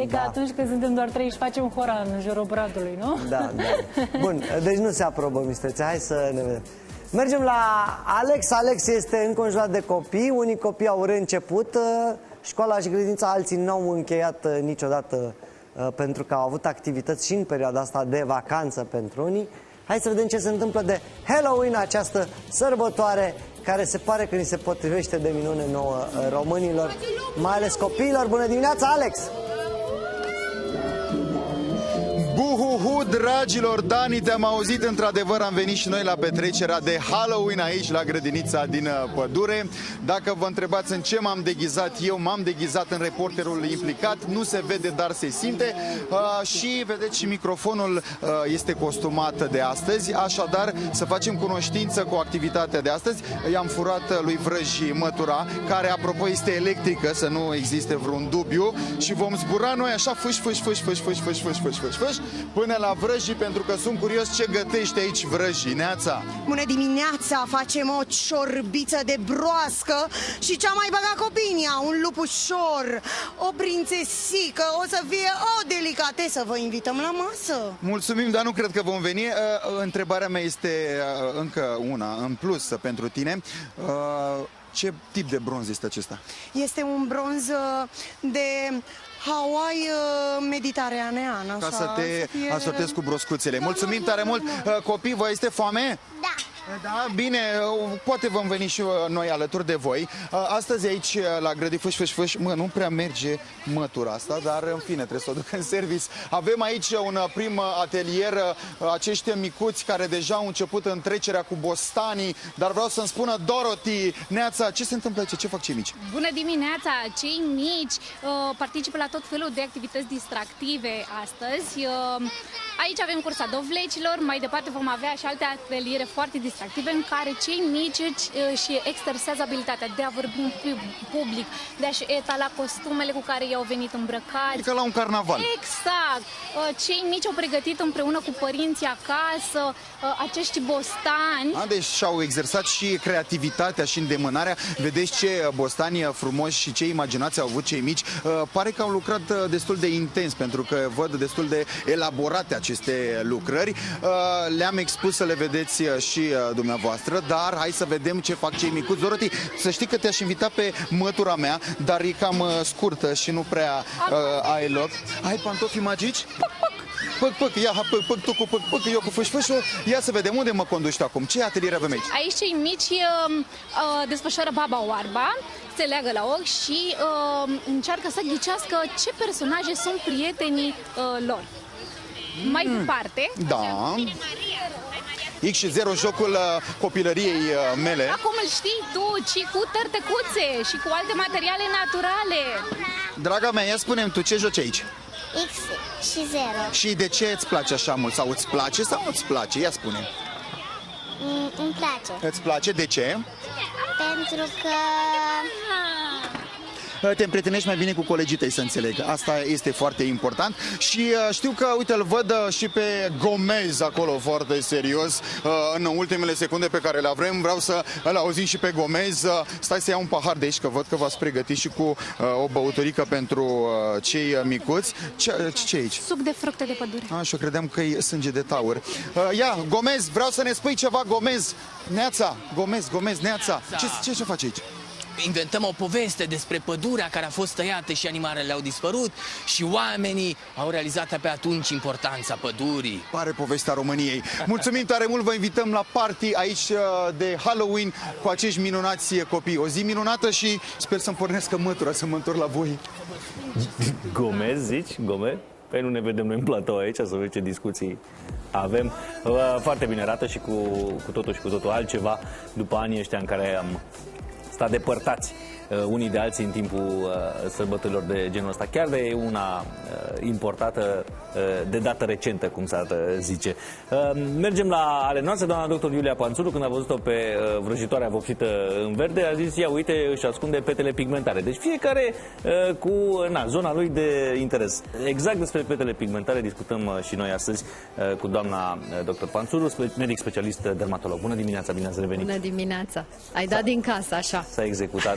E ca atunci când suntem doar 3 și facem hora în jurul bradului, nu? Da, da. Bun, deci nu se aprobă, mistrețe. Hai să ne vedem. Mergem la Alex. Alex este înconjurat de copii. Unii copii au reînceput școala și grădinița, alții n-au încheiat niciodată pentru că au avut activități și în perioada asta de vacanță pentru unii. Hai să vedem ce se întâmplă de Halloween, această sărbătoare care se pare că ni se potrivește de minune nouă românilor, mai ales copiilor. Bună dimineața, Alex! Buhuhu, dragilor, Dani, te-am auzit, într-adevăr am venit și noi la petrecerea de Halloween aici la grădinița din pădure. Dacă vă întrebați în ce m-am deghizat eu, m-am deghizat în reporterul implicat, nu se vede, dar se simte și vedeți și microfonul este costumat de astăzi, așadar să facem cunoștință cu activitatea de astăzi. I-am furat lui Vrăji mătura, care apropo este electrică, să nu existe vreun dubiu, și vom zbura noi așa fâș, fâș, fâș, fâș, fâș, fâș, fâș, fâș, fâș, fâș, până la Vrăji, pentru că sunt curios ce gătește aici Vrăji. Neața! Bună dimineața! Facem o ciorbiță de broască și ce-a mai băgat copiii, un lupușor, o prințesică, o să fie o delicatesă. Vă invităm la masă! Mulțumim, dar nu cred că vom veni. Întrebarea mea este încă una, în plus pentru tine. Ce tip de bronz este acesta? Este un bronz de Hawaii mediteranean. Ca să te asortezi cu broscuțele. Mulțumim tare mult. Copii, vă este foame? Da. Da, bine, poate vom veni și noi alături de voi. Astăzi aici la Grădi Fâș, Fâș, Fâș, nu prea merge mătura asta, dar în fine trebuie să o duc în service. Avem aici un prim atelier, acești micuți care deja au început în trecerea cu bostanii, dar vreau să-mi spună Dorothy, Neața, ce se întâmplă aici? Ce fac cei mici? Bună dimineața! Cei mici participă la tot felul de activități distractive astăzi. Aici avem cursa dovlecilor, mai departe vom avea și alte ateliere foarte distractive în care cei mici își exersează abilitatea de a vorbi în public, de a-și etala costumele cu care i-au venit îmbrăcați. Ca la un carnaval. Exact! Cei mici au pregătit împreună cu părinții acasă acești bostani. Deci și-au exersat și creativitatea și îndemânarea. Vedeți ce bostani frumoși și ce imaginație au avut cei mici. Pare că au lucrat destul de intens, pentru că văd destul de elaborate aceste lucrări. Le-am expus să le vedeți și dumneavoastră, dar hai să vedem ce fac cei micuți. Dorothy, să știi că te-aș invita pe mătura mea, dar e cam scurtă și nu prea ai loc. Ai pantofii magici? Păc, păc, ia, păc, păc, tu cu păc, păc, eu cu fâșfâșul. Ia să vedem unde mă conduci tu acum. Ce atelier avem aici? Aici cei mici desfășoară baba oarba, se leagă la ochi și încearcă să ghicească ce personaje sunt prietenii lor. Mai departe... Da. X și 0, jocul copilăriei mele. Acum îl știi tu, ci cu tărtecuțe și cu alte materiale naturale. Draga mea, ia spune-mi tu, ce joci aici? X și 0. Și de ce îți place așa mult? Sau îți place sau nu îți place? Ia spune. Îmi place. Îți place? De ce? Pentru că te împrietenești mai bine cu colegii tăi, să înțeleg. Asta este foarte important. Și știu că, uite, îl văd și pe Gomez acolo foarte serios. În ultimele secunde pe care le avem, vreau să îl auzim și pe Gomez. Stai să iau un pahar de aici, că văd că v-ați pregătit și cu o băuturică pentru cei micuți. Ce e aici? Suc de fructe de pădure. Și eu credeam că e sânge de taur. Ia, Gomez, vreau să ne spui ceva, Gomez. Neața, Gomez, Neața. Ce faci aici? Inventăm o poveste despre pădurea care a fost tăiată și animalele au dispărut și oamenii au realizat pe atunci importanța pădurii. Pare povestea României. Mulțumim tare mult, vă invităm la party aici de Halloween cu acești minunați copii. O zi minunată și sper să-mi pornească mătura să mă întorc la voi. Gomez, zici? Gomez? Păi nu ne vedem noi în platou aici, să vedem ce discuții avem. Foarte bine arată și cu totul și cu totul altceva după anii ăștia în care am stat depărtați unii de alții în timpul sărbătorilor de genul ăsta, chiar de una importată de dată recentă, cum s-ar zice. Mergem la ale noastre, doamna doctor Iulia Panțuru, când a văzut-o pe vrăjitoarea vopsită în verde, a zis, ia uite, își ascunde petele pigmentare. Deci fiecare cu zona lui de interes. Exact despre petele pigmentare discutăm și noi astăzi cu doamna doctor Panțuru, medic specialist dermatolog. Bună dimineața, bine ați revenit. Bună dimineața. Ai dat din casă, așa. S-a executat